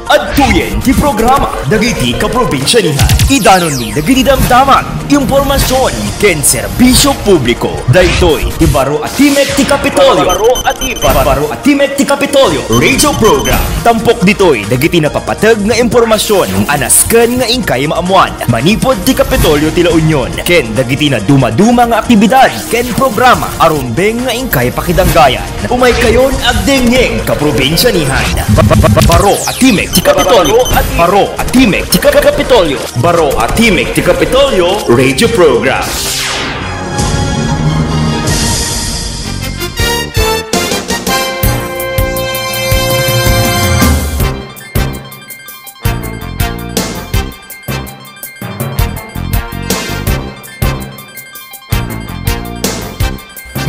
Adtuyen ti programa dagiti kaprobinsya nihan. Idanon ni dagiti damdaman, impormasyon ken serbisyo publiko. Daytoy ti baro at Timek ti Kapitolyo. Baro at Timek ti Kapitolyo radio program. Tampok ditoy dagiti napapatag nga impormasyon anasken nga ingkay maamuan. Manipod ti Kapitolyo ti La Union. Ken dagiti na dumaduma nga aktibidad ken programa arumbeng nga ingkay pakidanggayan. Umay kayon agdengeng kaprobinsya nihan. Baro at Timek ti Kapitolyo. Baro at Timek ti Kapitolyo. Baro at Timek ti Kapitolyo radio program.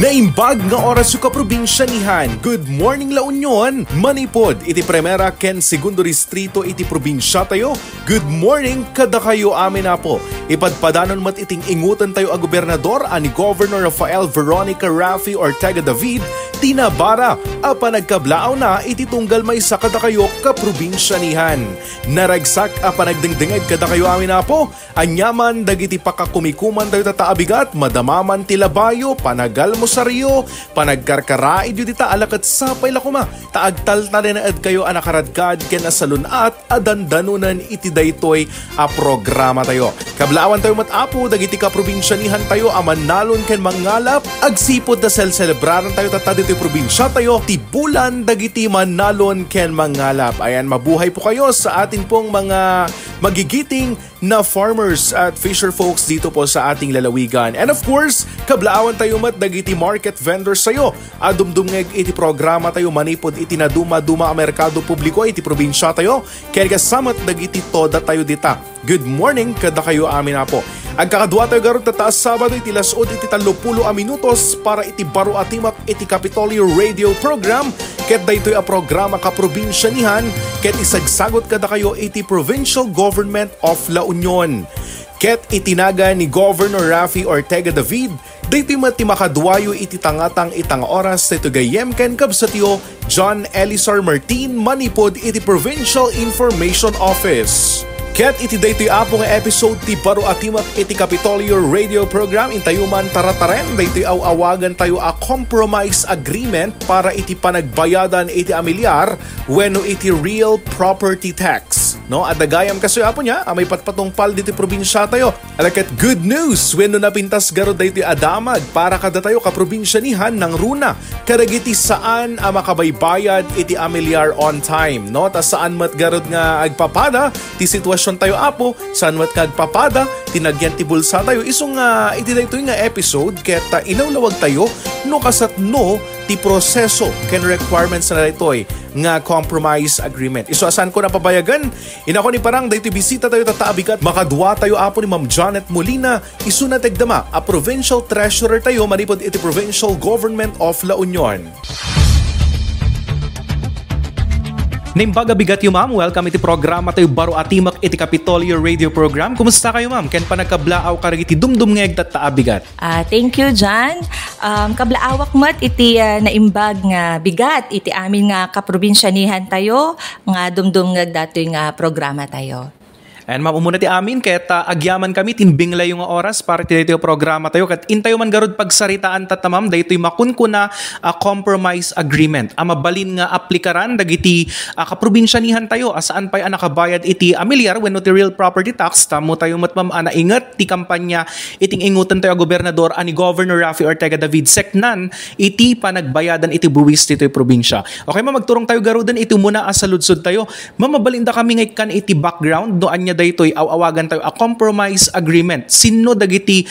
Naimbag nga oras yung kaprobinsya-nihan. Good morning La Union. Manipod iti Primera ken Segundo Distrito iti probinsya tayo. Good morning kada kayo amin na po. Ipadpadanon mat iting ingutan tayo a gobernador ani Governor Rafael Veronica Rafi Ortega David tinabara apa nagkablaaw na iti tunggal may sa kada kayo kaprobinsya-nihan. Naragsak apa nagdingdingag kada kayo amin na po. Anyaman dagiti pakakumikuman tayo tataabigat madamaman tilabayo panagal mo saryo, panagkarkaraid yu dita alakat sapay lakuma, taagtaltalenaad kayo anakaradkad ken asalunat adandanunan iti daytoy a programa tayo. Kablaawan tayo matapo, dagiti kaprobinsya-nihan tayo aman nalon ken mangalap, agsipod na celebraran tayo tata dito'y probinsya tayo, tibulan dagiti manalon ken mangalap. Ayan, mabuhay po kayo sa atin pong mga magigiting na farmers at fisher folks dito po sa ating lalawigan. And of course, kablaawan tayo mat dagiti market vendors sayo. Adumdumngeg iti programa tayo manipod iti na duma-duma a merkado publiko iti probinsya tayo. Kaya kasamat dagiti toda tayo dita. Good morning kada kayo amin na po. Agkakadwa tayo garot tataas Sabado iti lasod iti 30 a minutos para iti baro atimak iti Kapitolyo radio program. Ket daytoy a programa kaprobinsya-nihan ket isagsagot kada kayo iti Provincial Government of La Union. Ket itinaga ni Governor Rafi Ortega David daytoy mati makadwayo iti tangatang itang oras sa gayem ken kabsatyo John Elizar Martin manipod iti Provincial Information Office. Ket iti daytoy apo nga episode ti baro atimak iti Kapitolyo radio program intayuman tarataren daytoy awagan tayo a compromise agreement para iti panagbayadan iti amilyar wenno iti real property tax. No, adagayam kasoy apo nya may patpatungpal diti probinsya tayo. Alaket good news wenno napintas garo daytoy adamag para kada tayo kaprobinsya-nihan ng runa kadagiti saan a makabaybayad iti amilyar on time. No, ta saan mat garod nga agpapada ti sitwasyon tayo apo, saan mat kagpapada, tinagyan ti bulsa tayo. Isong iti daytoy nga episode ket inawlawag tayo no kasat no ti proseso ken requirements na daytoy nga compromise agreement. Iso asan ko napabayagan? Inako ni parang daytoy bisita tayo tataabigat makadwa tayo apo ni Ma'am Janet Molina isu na tegdama a provincial treasurer tayo manipod iti Provincial Government of La Union. Naimbaga bigat yung ma'am, welcome iti programa tayo baro atimak iti Kapitolyo radio program. Kumusta kayo ma'am? Ken panagkablaaw karagiti dumdumngeg tataabigat. Thank you John. Kablaawak mat iti naimbag nga bigat iti amin nga kaprobinsya-nihan tayo nga dumdumngeg datoy nga programa tayo. And ma'am, umuna ti amin, ket agyaman kami, tinbinglay yung oras para ti daytoy programa tayo. Kat intayo man garod pagsaritaan tatamam, daytoy makunkuna compromise agreement. Mabalin nga aplikaran, dagiti kaprobinsya-nihan tayo, asaan pa'y nakabayad iti amilyar, wenno ti real property tax, tamo tayo matmam naingat, ti kampanya, iting ingutan tayo gobernador, ani Governor Rafi Ortega David, seknan, iti panagbayadan iti buwis dito'y probinsya. Okay ma'am, magturong tayo garudan, iti muna asaludsod tayo. Ma'am, mabalinda kami ngaykan iti background, doan niya daytoy awagan tayo a compromise agreement. Sino dagiti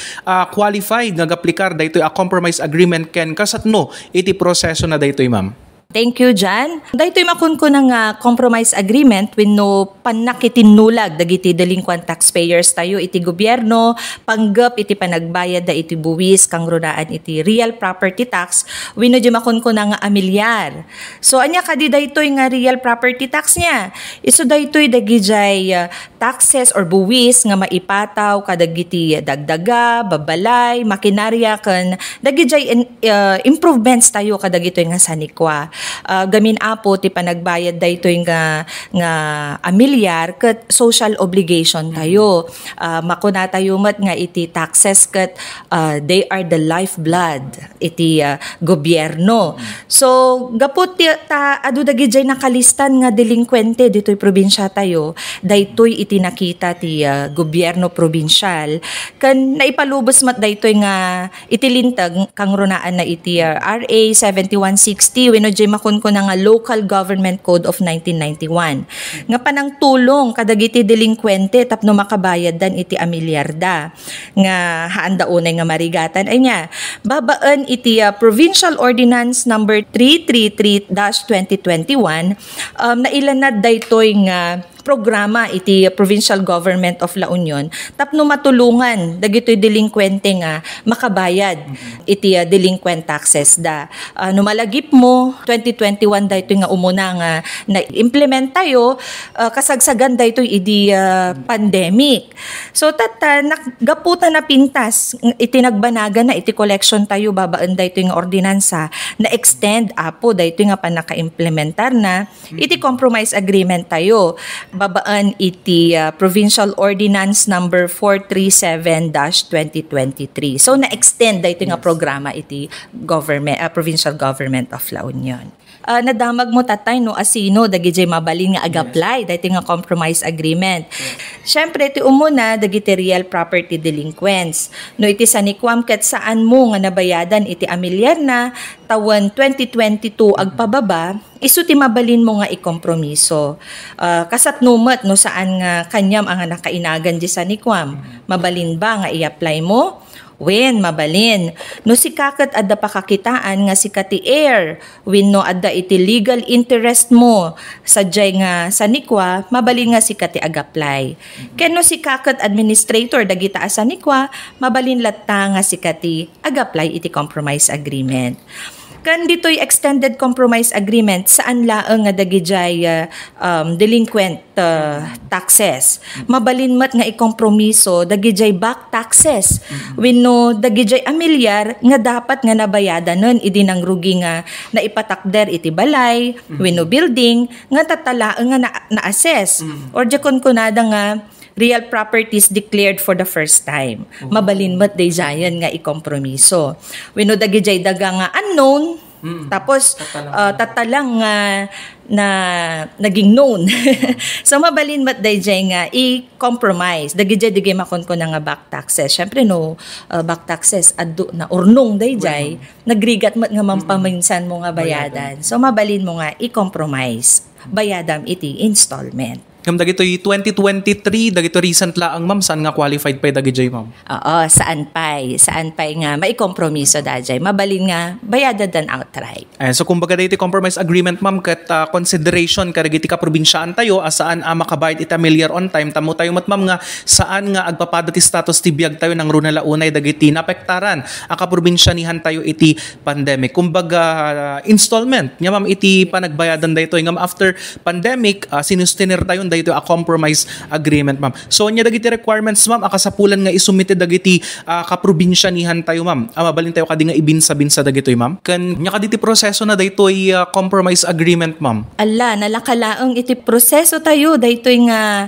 qualified nga aplikar daytoy a compromise agreement ken kasatno iti proseso na daytoy ma'am? Thank you Jan. Daytoy makunkuna nga compromise agreement wenno panak iti nulag dagiti delinquent taxpayers tayo iti gobyerno, panggap iti panagbayad da iti buwis kang runaan iti real property tax wenno di makunkuna nga amilyar. So anya kadi daytoy nga real property tax niya. Isu daytoy dagijay taxes or buwis nga maipataw kadagiti dagdaga, babalay, makinarya ken dagijay improvements tayo kadagitoy nga sanikwa. Gamin apo ti panagbayad daytoy nga amilyar ket social obligation tayo. Makuna tayo met nga iti taxes ket they are the lifeblood iti gobyerno. So gapot ta adu dagijay nakalistan nga delinkwente ditoy probinsya tayo, daytoy iti nakita ti gobyerno probinsyal ken naipalubos mat daytoy nga iti lintag kang runaan na iti RA 7160 wenno jay makunkuna nga Local Government Code of 1991 nga panang tulong kadagiti delinkwente tapno makabayad dan iti amilyarda nga haanda unay nga marigatan ay nya babaan iti Provincial Ordinance number 333-2021 nailanad daytoy nga programa iti Provincial Government of La Union tapno matulungan dagitoy delinkwente nga makabayad iti delinquent taxes da. Numalagip mo 2021 daytoy nga umuna nga na-implement tayo kasagsagan daytoy iti pandemic. So gaputa na pintas iti nagbanagan na iti collection tayo babaan daytoy nga ordinansa na extend apo daytoy nga panaka-implementar na iti compromise agreement tayo babaan iti Provincial Ordinance number 437-2023. So na-extend dito nga programa iti Provincial Government of La Union. Nadamag mo tatay no asino dagiti mabalin nga ag-apply dito nga compromise agreement. Syempre iti umuna dagiti real property delinquents. No iti sanikwam ket saan mo nga nabayadan iti amilyar na taon 2022 agpababa isu ti mabalin mo nga ikompromiso. Kasat numet no saan nga kanyam ang nakainagan di sanikwam. Mabalin ba nga i-apply mo? Wen mabalin. No si kakat adda pakakitaan nga si kati air. Wen no adda iti legal interest mo sadyay nga sanikwa, mabalin nga si kati ag-apply. Ken no si kakat administrator dagita sanikwa, mabalin latta nga si kati ag-apply iti compromise agreement. Kan dito'y extended compromise agreement saan laeng nga dagijay delinquent taxes. Mabalin mat nga ikompromiso dagijay back taxes. Wenno dagijay amilyar nga dapat nga nabayadanen idi nang rugi nga naipatakder iti balay, wenno building nga tatalaeng nga na-assess or jakon kunada nga real properties declared for the first time. Mabalin mat dayjayan nga ikompromiso. Wenno dagijay daga nga unknown, tapos tatalang na naging known. So mabalin mat dayjay nga i-compromise. Dagijay digay makon ko nga back taxes. Syempre no back taxes addo na urnong dayjay nagrigat mat nga mampaminsan mo nga bayadan. So mabalin mo nga i-compromise. Bayadam iti installment. Kam dagitoy 2023 dagito recent laang ma'am saan nga qualified pay dagijay ma'am? Oo, saan pay nga maikompromiso dajay mabalin nga bayadan dan outright. So kumbaga dito compromise agreement ma'am ket consideration kadagiti ka probinsyaan tayo saan makabayad iti amilyar on time tamo tayo mat ma'am nga saan nga agpapada ti status ti biag tayo nang runa launay dagiti napektaran aka probinsyanihan tayo iti pandemic. Kumbaga installment nya ma'am iti panagbayadan daytoy ngam after pandemic sinustenir tayo dito a compromise agreement ma'am. So nya dagiti requirements ma'am akasapulan nga isumite dagiti kaprobinsyanihan tayo ma'am. Mabalin tayo kadi nga ibinsa-binsa dagitoy ma'am. Ken nya kaditi proseso na daytoy compromise agreement ma'am. Alla nalakalaeng iti proseso tayo daytoy nga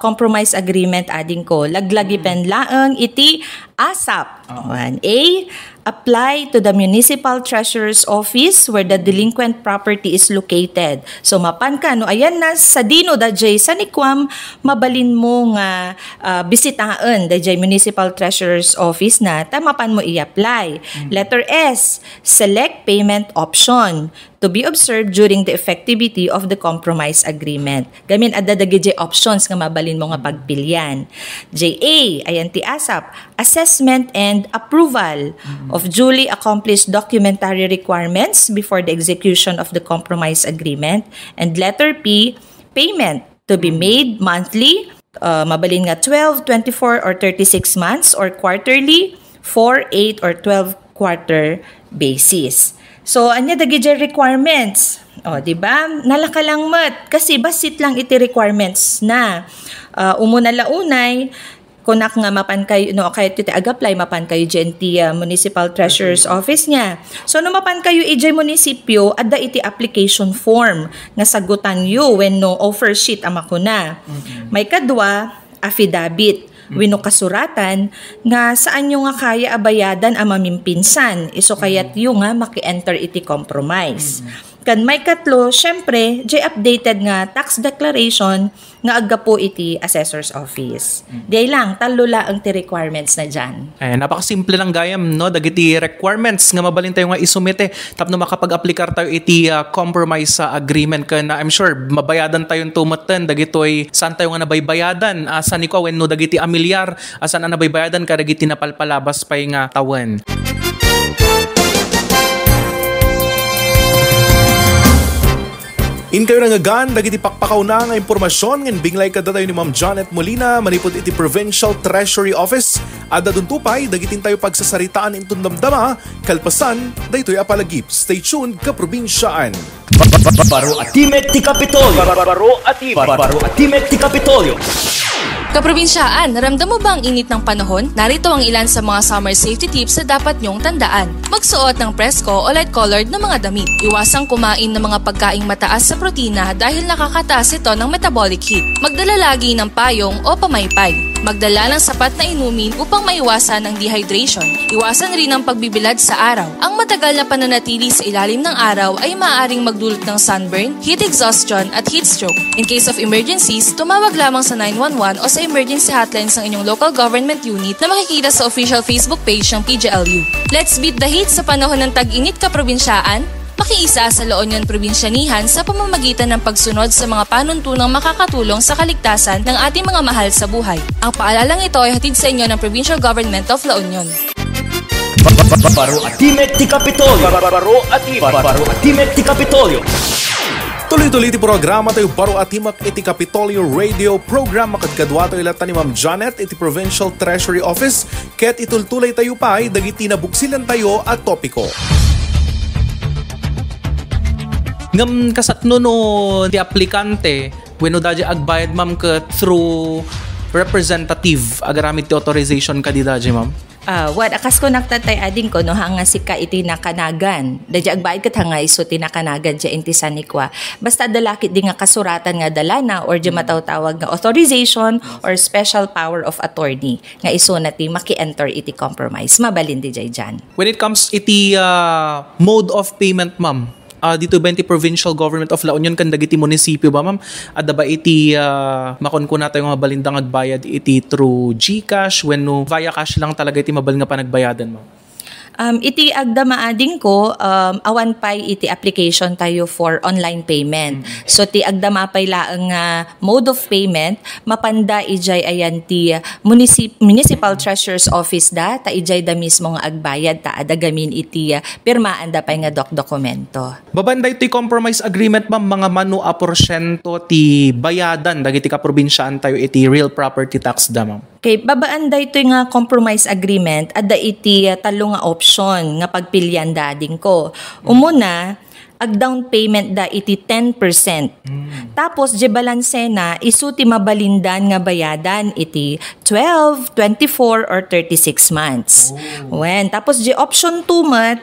compromise agreement ading ko. Laglagipen laeng iti ASAP. 1A, apply to the Municipal Treasurer's Office where the delinquent property is located. So mapan ka, no, ayan na sa dino dajay sa nikwam, mabalin mo nga bisitaan dajay Municipal Treasurer's Office na, tamapan mo i-apply. Letter S, select payment option to be observed during the effectivity of the compromise agreement. Gamin adda dagiti options nga mabalin mo nga pagpilyan. JA, ayan ti ASAP, assessment and approval of duly accomplished documentary requirements before the execution of the compromise agreement. And letter P, payment to be made monthly, mabalin nga 12, 24, or 36 months, or quarterly, 4, 8, or 12 quarter basis. So, anya dagi dyan requirements. O, di ba? Nalaka lang mat. Kasi basit lang iti requirements na. Umuna launay, kunak nga mapan kayo, no, kahit iti ag-apply, mapan kayo dyan ti Municipal Treasurer's Office niya. So, no mapan kayo iti munisipyo, adda iti application form nga sagutan yu when no offer sheet amako na. May kadwa, affidavit. Wino kasuratan nga saan nyo nga kaya abayadan ang mamimpinsan. Iso kayat yung nga maki-enter iti compromise. Kan may katlo, syempre, jay updated nga tax declaration nga agga po iti assessor's office. Di lang, talula ang ti requirements na dyan. Ay, napakasimple lang gayam, no? Dagiti requirements nga mabalin tayo nga isumite tapno makapag-aplikar tayo iti compromise sa agreement ka na I'm sure mabayadan tayong tumatan dagitoy saan tayo nga nabaybayadan asan ni ko when no dagiti amilyar asan na nabaybayadan ka dagiti napalpalabas pay nga tawan. In kayo nangagan, dagiti pakpakaw na nga impormasyon ng binglay kada tayo ni Ma'am Janet Molina, manipod iti Provincial Treasury Office. Ada dun tupay, dagitin tayo pagsasaritaan intong damdama, kalpasan, daytoy apalagip. Stay tuned ka probinsyaan. Baro Atimek ti Kapitolyo. Baro Atimek ti Kapitolyo. Kaprobinsyaan, naramdam mo ba ang init ng panahon? Narito ang ilan sa mga summer safety tips na dapat nyong tandaan. Magsuot ng presko o light-colored na mga damit. Iwasang kumain ng mga pagkaing mataas sa protina dahil nakakataas ito ng metabolic heat. Magdala lagi ng payong o pamaypay. Magdala ng sapat na inumin upang maiwasan ang dehydration. Iwasan rin ang pagbibilad sa araw. Ang matagal na pananatili sa ilalim ng araw ay maaaring magdulot ng sunburn, heat exhaustion at heat stroke. In case of emergencies, tumawag lamang sa 911 o sa emergency hotlines ng inyong local government unit na makikita sa official Facebook page ng PGLU. Let's beat the heat sa panahon ng tag-init kaprobinsyaan. Makiisa sa La Union Probinsyanihan sa pamamagitan ng pagsunod sa mga panuntunang makakatulong sa kaligtasan ng ating mga mahal sa buhay. Ang paalalang ito ay hatid sa inyo ng Provincial Government of La Union. Baro Atimek ti Kapitolyo. Baro Atimek ti Kapitolyo. Tuloy-tuloy iti programa tayo Baro Atimek iti Kapitolyo Radio Program. Makadkadwa tayo ilata ni Ma'am Janet iti Provincial Treasury Office. Ket itultulay tayo pa ay dagiti nabuksilan tayo at topiko. Ngam kasatno no di aplikante wenno daji agbayad ma'am ka through representative agaramit ti authorization ka di daji ma'am. What akas ko nagtatay ading ko no hanga sika iti nakanagan. Daji agbayad ket hanga iso tinakanagan ti intisanikwa. Basta dalakit di nga kasuratan nga dalana or di matawtawag nga authorization or special power of attorney nga iso na ti maki-enter iti compromise. Mabalin di jay dyan. When it comes iti mode of payment ma'am, dito ba iti Provincial Government of La Union kan dagiti munisipyo ba ma'am? Adda ba iti makunkuna tayo nga mabalindang agbayad iti through GCash wenno via cash lang talaga iti mabal nga panagbayadan ma'am? Iti agdamaading ko, awan pay iti application tayo for online payment. So ti agdamapay laang mode of payment, mapanda ijay ayan ti Municipal Treasurer's Office da, ta ijay da mismo nga agbayad, ta adagamin iti pirmaan da pay nga dokumento. Babanday ti compromise agreement ma'am, mga manu a porsyento ti bayadan dagiti kaprobinsyaan tayo iti real property tax da ma'am. Okay, babaan da ito nga compromise agreement adda iti talo nga option nga pagpilyan dading ko. Umuna, ag down payment da iti 10%. Tapos di balanse na isu ti mabalindan nga bayadan iti 12, 24 or 36 months. When tapos di option 2 mat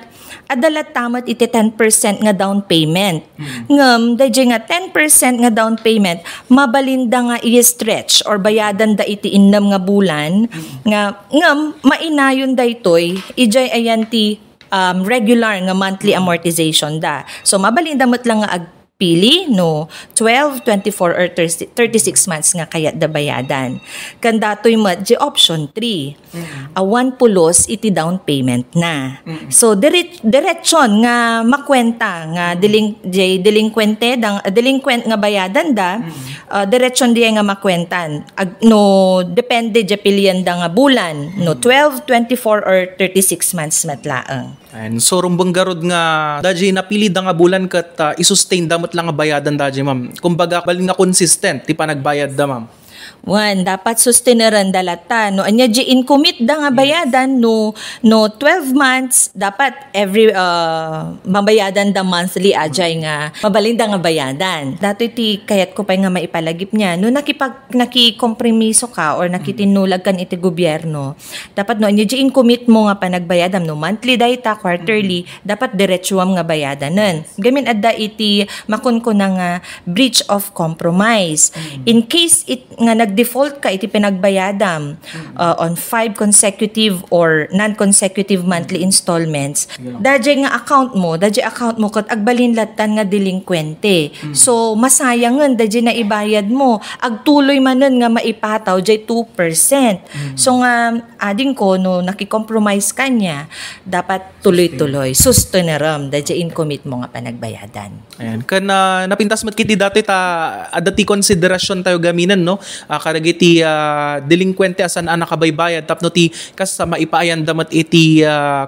adalat tamat iti 10% nga down payment. Ngam, dahil nga 10% nga down payment, mabalinda nga i-stretch or bayadan da iti innam nga bulan, nga ngam, mainayon da ito'y, ijay ayan ti regular nga monthly amortization da. So, mabalinda mo't lang nga pili no 12, 24 or 36 months nga kayat da bayadan. Kandatoy mat di option 3. Awan pulos iti down payment na. So diretsyon nga makwenta nga delinquent nga bayadan da diretsyon di nga makwentan. No depende di pilian da nga bulan no 12, 24 or 36 months matlaang. And so rumbang garod nga daji napili da nga bulan kat i-sustain damot lang nga bayadan daji ma'am. Kumbaga bali nga consistent ti panagbayad da ma'am. One, dapat sustainaran dalata. No, anya di in-commit da nga bayadan no 12 months dapat every mabayadan da monthly ajay nga mabalin da nga bayadan. Dato iti kayat ko pa nga maipalagip niya no nakikompromiso ka or nakitinulag kan iti gobyerno. Dapat no anya di in-commit mo nga panagbayadam no monthly dayta quarterly dapat diretsuam nga bayadanen. Gamin adda iti makunko na nga breach of compromise. In case it nga nag-default ka iti pinagbayadam on 5 consecutive or non-consecutive monthly installments, dadya nga account mo kat agbalin latan nga delinquente. So, masayangan, dadya na ibayad mo. Agtuloy manen nga maipataw, jay 2%. So nga, ading ko, no, nakikompromise ka niya, dapat tuloy-tuloy. Sustainaram, dadya in-commit mo nga panagbayadan. Ayan. Kan napintas mat kiti dati adati konsiderasyon tayo gaminan no. Karagiti delinquente asan nakabaybayad tapno ti kas maipaayan damat iti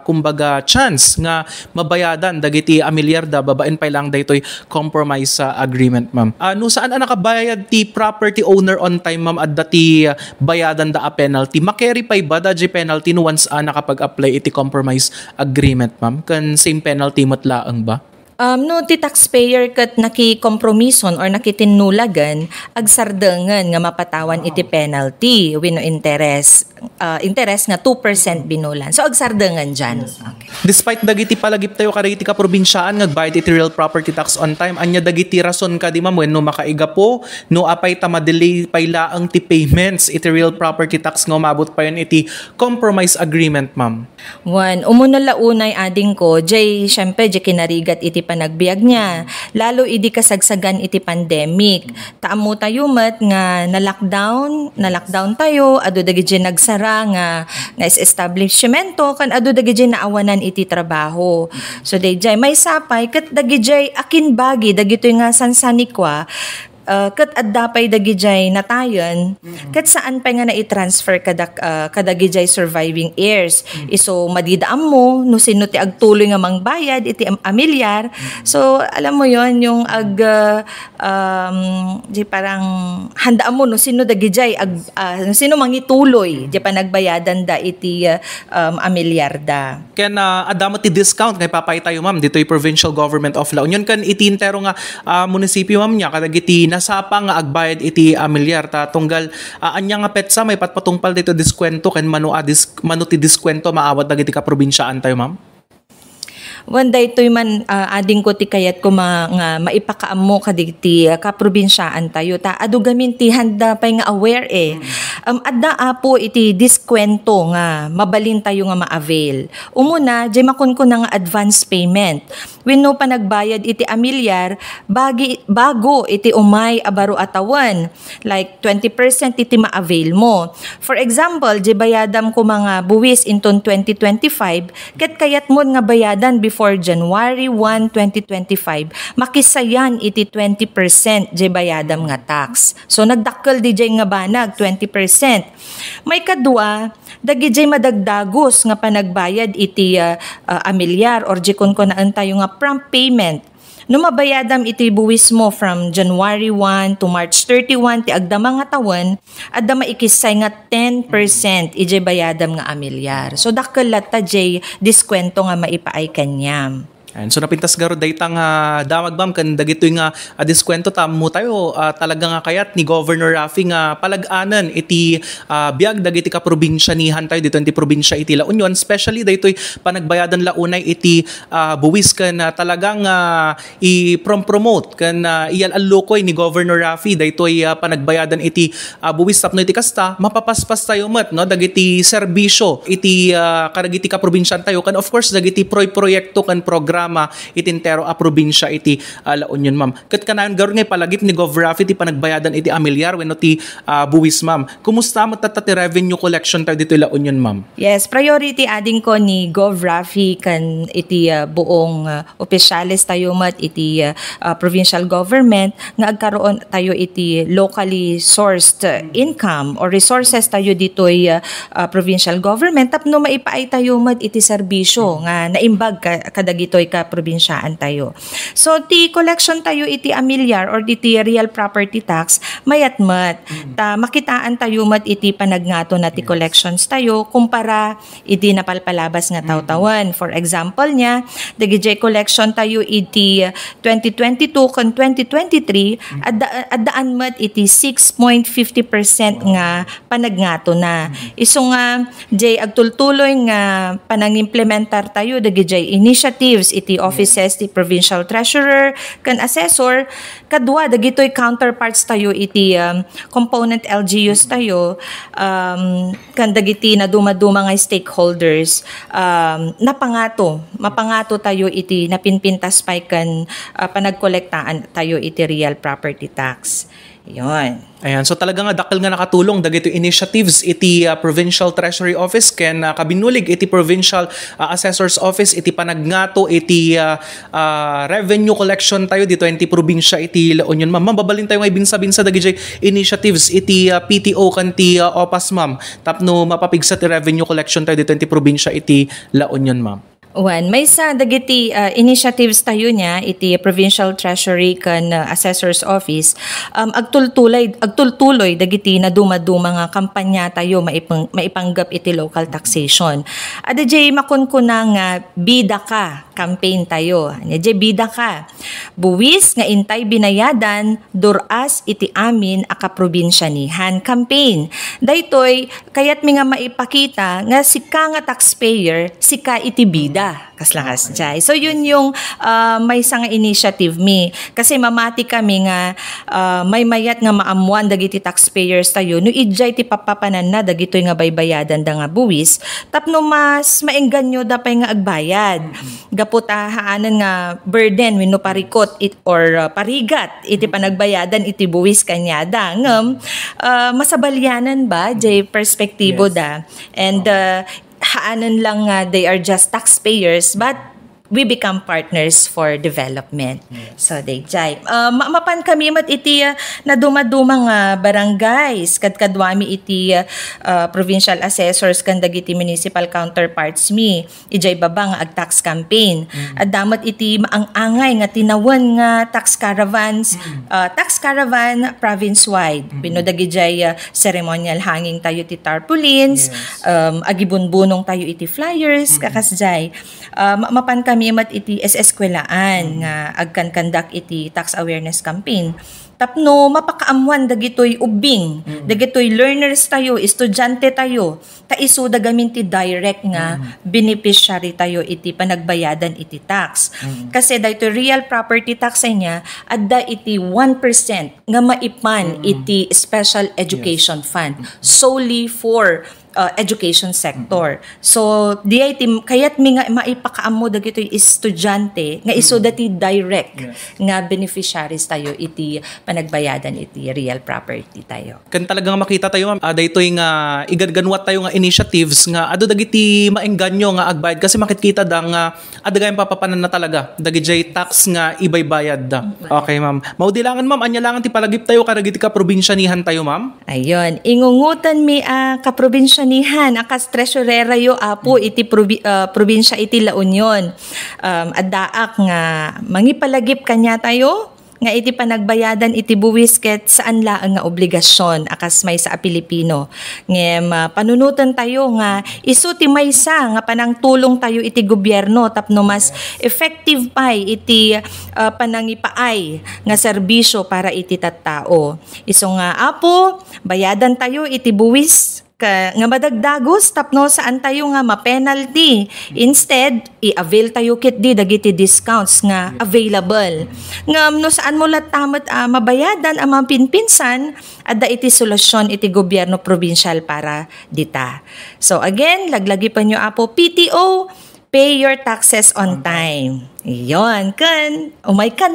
kumbaga chance nga mabayadan dagiti amilyarda babaen pa lang daytoy compromise agreement ma'am. No saan nakabayad ti property owner on time ma'am adda ti bayadan da a penalty makerry pa ba da penalty no once nakapag-apply iti compromise agreement ma'am kan same penalty matlaang ba? No, ti taxpayer kat nakikompromison or nakitinulagan, agsardangan nga mapatawan iti penalty wino interest nga 2% binulan. So, agsardangan dyan. Okay. Despite dagiti palagip tayo kariti ka probinsyaan ngagbayad iti real property tax on time, anya dagiti rason ka di ma'am no makaiga po, no apay ta madelay paylaang ti payments iti real property tax nga umabot pa yun iti compromise agreement ma'am. One, umuna launay ading ko, jay syempre jay kinarigat iti panagbiag niya. Lalo idi kasagsagan iti pandemic. Taamo tayo mat nga na-lockdown tayo, ado dagiti nagsara nga establishmento kan ado dagiti naawanan iti trabaho. So dayjay may sapay ket dagiti akin bagi dagitoy nga sansanikwa kat addapay dagijay natayon kat saan pa nga na-transfer kadagijay surviving heirs iso madidaam mo no sino ti agtuloy nga mangbayad iti amilyar so alam mo yon yung di parang handaan mo no sino dagijay no sino mangituloy di pa nagbayadan da iti amilyar da ken adamo ti discount kay papay tayo ma'am ditoy provincial government of La Union kan iti intero nga munisipyo ma'am nya kadagiti nasapa nga agbayad iti amilyar ta tunggal anya nga petsa may patpatungpal dito diskwento ken mano ti diskwento maawat dagiti ka probinsyaan tayo ma'am. One day to'y man ading ko ti kayat ko nga maipakaam mo kadigiti kaprobinsyaan tayo ta adu gamin ti handa pay nga aware adda apo iti diskwento nga mabalin tayo nga ma-avail. Umuna jay makun ko na nga advance payment. Wenno pa nagbayad iti amilyar bago iti umay abaro atawan like 20% iti ma-avail mo. For example, jay bayadam ko mga buwis inton 2025 ket kayat mo nga bayadan before January 1, 2025, makisayan iti 20% jay bayadam nga tax. So nagdakkel di jay nga banag 20%. May kadua, dagi jay madagdagos nga panagbayad iti amilyar or jay kun naan tayo nga prompt payment. No mabayadam iti buwis mo from January 1 to March 31 ti agdama nga tawen adda maikisay nga 10% ijay bayadam nga amilyar. So dakkel latta jay diskwento nga maipaay kanyam. And so napintas garo daytang damag bam kan dagitoy nga diskwento tamo tayo talaga nga kayat ni Governor Rafi nga palag-anan iti biag dagiti ka probinsyanihan tayo dito iti probinsya iti La Union especially daytoy panagbayadan launay iti buwis kan talagang i-promote kan ial-allokoy ni Governor Rafi daytoy panagbayadan iti buwis tapno iti kasta mapapaspas tayo met no dagiti serbisyo iti kadagiti ka probinsyan tayo kan of course dagiti proyekto kan program programa itintero a probinsya iti La Union, ma'am. Kat kanayon garo ngay palagip ni Gov. Rafi ti panagbayadan iti amilyar wenno ti buwis, ma'am. Kumusta mo ti revenue collection tayo dito La Union, ma'am? Yes, priority adding ko ni Gov. Rafi kan iti buong opisyalis tayo mat iti provincial government nga agkaroon tayo iti locally sourced income or resources tayo ditoy provincial government tapno maipaay tayo mat iti serbisyo nga naimbag kadagitoy ka probinsyaan tayo. So ti collection tayo iti amilyar or iti real property tax mayat-mat. Ta makitaan tayo mat iti panagnato na ti collections tayo kumpara iti napalpalabas nga tawtawan. For example nya, dagiti collection tayo iti 2022 kan 2023 addaan mat iti 6.50% nga panagnato na. Iso nga jay agtultuloy nga panangimplementar tayo dagiti initiatives iti offices ti provincial treasurer kan assessor kadwa dagitoy counterparts tayo iti component LGUs tayo kan dagiti na dumaduma nga stakeholders mapangato tayo iti napinpintas pay kan panagkolektaan tayo iti real property tax. Yon. Ayan, so talaga nga dakal nga nakatulong dagito initiatives iti Provincial Treasury Office ken kabinulig iti Provincial Assessor's Office iti panagnato iti revenue collection tayo dito iti probinsya iti La Union, ma'am. Mababalin tayo nga binsa-binsa dagiti initiatives iti PTO kan ti OPAS, ma'am. Tapno mapapigsa ti revenue collection tayo dito iti probinsya iti La Union, ma'am. May sa dagiti initiatives tayo niya iti Provincial Treasury kan Assessor's Office agtultuloy dagiti na dumaduma nga kampanya tayo maipanggap iti local taxation. Adjay makunkuna nga bida ka campaign tayo. Adjay bida ka. Buwis nga intay binayadan duras iti amin a kaprobinsyanihan campaign. Daytoy kayat mi nga maipakita nga sika nga taxpayer sika iti bida. Kaslangas jay. So yun yung may isang initiative mi. Kasi mamati kami nga may mayat nga maamuan dagiti taxpayers tayo. No ijay ti papapanan na dagitoy nga baybayadan da nga buwis. Tapno mas maengganyo dapay nga agbayad. Gaputa haanan nga burden wenno parikot or parigat iti panagbayadan iti buwis kanyada. Ngem masabalyanan ba jay perspektibo da. And haanan lang they are just taxpayers but we become partners for development. So they jay. Mapan kami mat iti na dumadumang barangays kadkadwami iti provincial assessors kan dagiti municipal counterparts mi ijay babang ag tax campaign. At damat iti maangangay nga tinawan nga tax caravan province-wide. Pino dagijay ceremonial hanging tayo ti tarpaulins, agibunbunong tayo iti flyers kakasjay. Mapan kami mat iti eskwelahan nga agkan-kandak iti tax awareness campaign. Tapno mapakaamuan dagitoy ubing, dagitoy learners tayo, estudyante tayo, taiso dagamin ti direct nga beneficiary tayo iti panagbayadan iti tax. Kasi daytoy real property tax niya adda iti 1% nga maipan iti special education fund solely for education sector. So diay kayat mi nga maipakaammo dagitoy estudyante nga iso dati direct nga beneficiaries tayo iti panagbayadan iti real property tayo. Kan talagang makita tayo, ma'am, daytoy nga igadganwat tayo nga initiatives nga adu dagiti maengganyo nga agbayad kasi makikita da nga adagay papapanan na talaga dagiti tax nga ibaybayad da. Okay, ma'am. Maudilangan, ma'am, anya langan ti palagip tayo kadagiti ka probinsyanihan tayo, ma'am. Ayun, ingungutan mi kaprobinsya nihan akas treasurera yo apo iti probinsya iti La Union. Addaak nga mangipalagip kanya tayo nga iti panagbayadan iti buwis ket saan laeng nga obligasyon akas maysa a Pilipino. Ngem panunutan tayo nga isu ti maysa nga panangtulong tayo iti gobyerno tapno mas effective pay iti panangipaay nga serbisyo para iti tattao. Isu nga apo bayadan tayo iti buwis nga madagdagos tapno saan tayo nga ma-penalty. Instead, i-avail tayo kit di dagiti discounts nga available. Ngam no saan mo latamat mabayadan ang mga pinpinsan adda iti solusyon iti gobyerno probinsyal para dita. So again, laglagi pa nyo apo PTO pay your taxes on time. Iyon, kan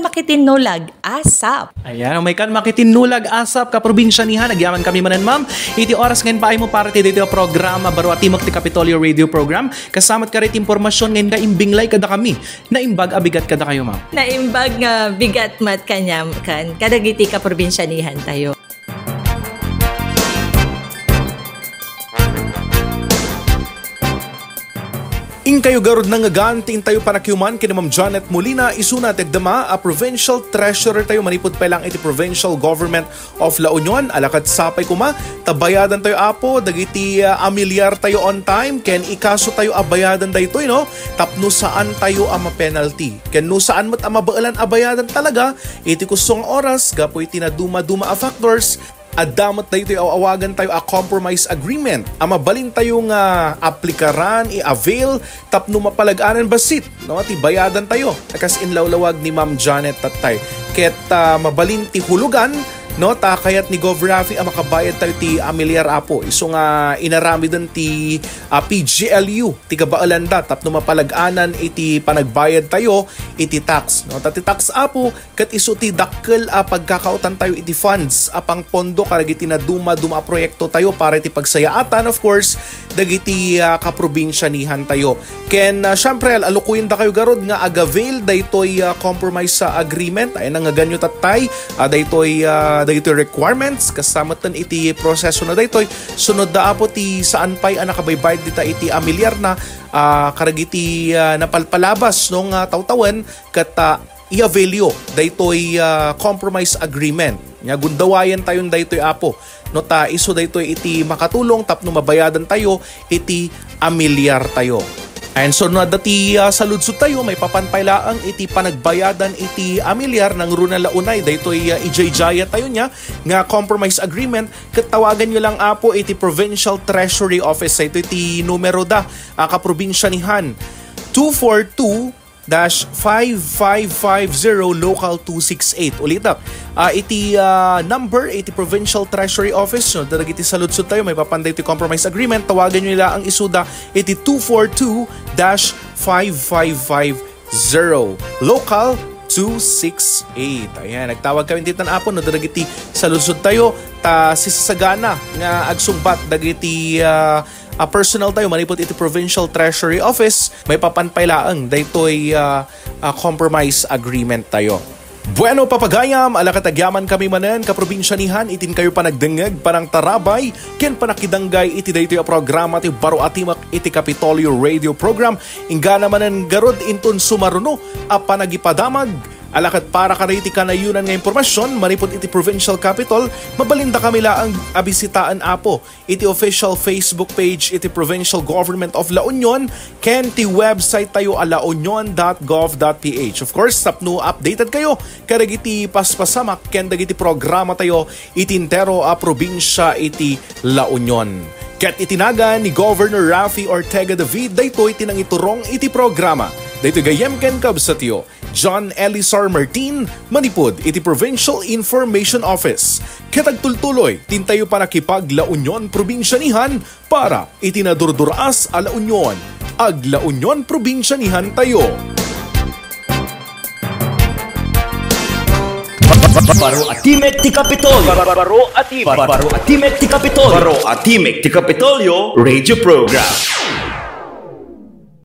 makitinulag asap. Ayan, may kan makitinulag asap ka probinsyanihan. Nagyaman kami manan, ma'am. Iti oras ngayon pa ay mo para dito yung programa baro at timok ti Kapitolyo Radio Program. Kasamat ka rin impormasyon ngayon ka imbinglay kada kami. Naimbag abigat kada kayo, ma'am. Naimbag nga bigat mat kanya kan kadagiti ka probinsyanihan tayo. In kayo garod na nga ganting tayo panakyuman kina Ma'am Janet Molina isuna tegdama a provincial treasurer tayo manipod pa lang iti provincial government of La Union alakat sapay kuma tabayadan tayo apo dagiti amilyar tayo on time ken ikaso tayo abayadan daytoy no tapno saan tayo ama penalty ken no saan met amabaalan abayadan talaga iti kusong oras gapoy tinaduma-duma a factors adamot tayo awagan tayo a compromise agreement. Mabalin tayo nga aplikaran, i-avail, tapno mapalaganan basit. No? Ti bayadan tayo. Kas inlawlawag ni Ma'am Janet tatay. Ket mabalin ti hulugan, no ta kayat ni Gov Rafi makabayad tayo ti amilyar apo iso nga inarami din ti PGLU ti kabaalanda tapno mapalaganan iti panagbayad tayo iti tax no ti tax apo ket iso ti dakkel pagkakautan tayo iti funds apang pondo karagiti na duma proyekto tayo para iti pagsayaatan of course dagiti kaprobinsyanihan tayo ken syempre alukuyin da kayo garod nga agavail daytoy compromise agreement ay nga ganyo tatay daytoy requirements kasama tan iti proseso na daytoy sunod da apo ti saan pay nakabaybayad dita iti amilyar na karagiti napalpalabas nung tawtawan ket i-availyo daytoy compromise agreement nya gundawayan tayon daytoy apo no ta iso daytoy iti makatulong tapno mabayadan tayo iti amilyar tayo. And so na dati saludsud tayo may papanpailaang iti panagbayadan iti amilyar ng Runa Launay daytoy ijayjaya tayo nya nga compromise agreement ket tawagan nyo lang apo iti Provincial Treasury Office ito iti numero da kaprobinsyanihan 242-5550 local 268 ulita iti number iti Provincial Treasury Office no daragiti saludsud tayo may papanday iti compromise agreement tawagan nyo nila ang isuda iti 242-5550 local 268. Ayan, nagtawag kami dito na apo no daragiti saludsud tayo ta sisasagana nga agsumbat dagiti personal tayo manipot iti Provincial Treasury Office may papanpailaang daytoy compromise agreement tayo. Bueno papagayam alakatagyaman kami manen kaprobinsyanihan itin kayo panagdengeg parang tarabay ken panakidanggay iti daytoy a programa ti baro atimak iti Kapitolyo Radio Program ingana manen garod inton sumaruno a panagipadamag alakat para kariti kanayunan nga impormasyon manipot iti Provincial Capital mabalinda kami laang abisitaan apo iti official Facebook page iti Provincial Government of La Union ken ti website tayo launion.gov.ph. Of course tapno updated kayo karagiti paspasamak ken dagiti programa tayo itintero a probinsya iti La Union. Ket itinaga ni Governor Rafi Ortega David daytoy tinang iturong iti programa. Daytoy gayem ken kabsatyo John Elisar Martin manipod iti Provincial Information Office. Ketagtultuloy tintayo panakipag La Union probinsyanihan para itinadurduras a La Union. Ag La Union probinsyanihan tayo. Baro Atimek ti Kapitolyo. Baro Atimek ti Kapitolyo. Baro Atimek ti Kapitolyo Radio Program.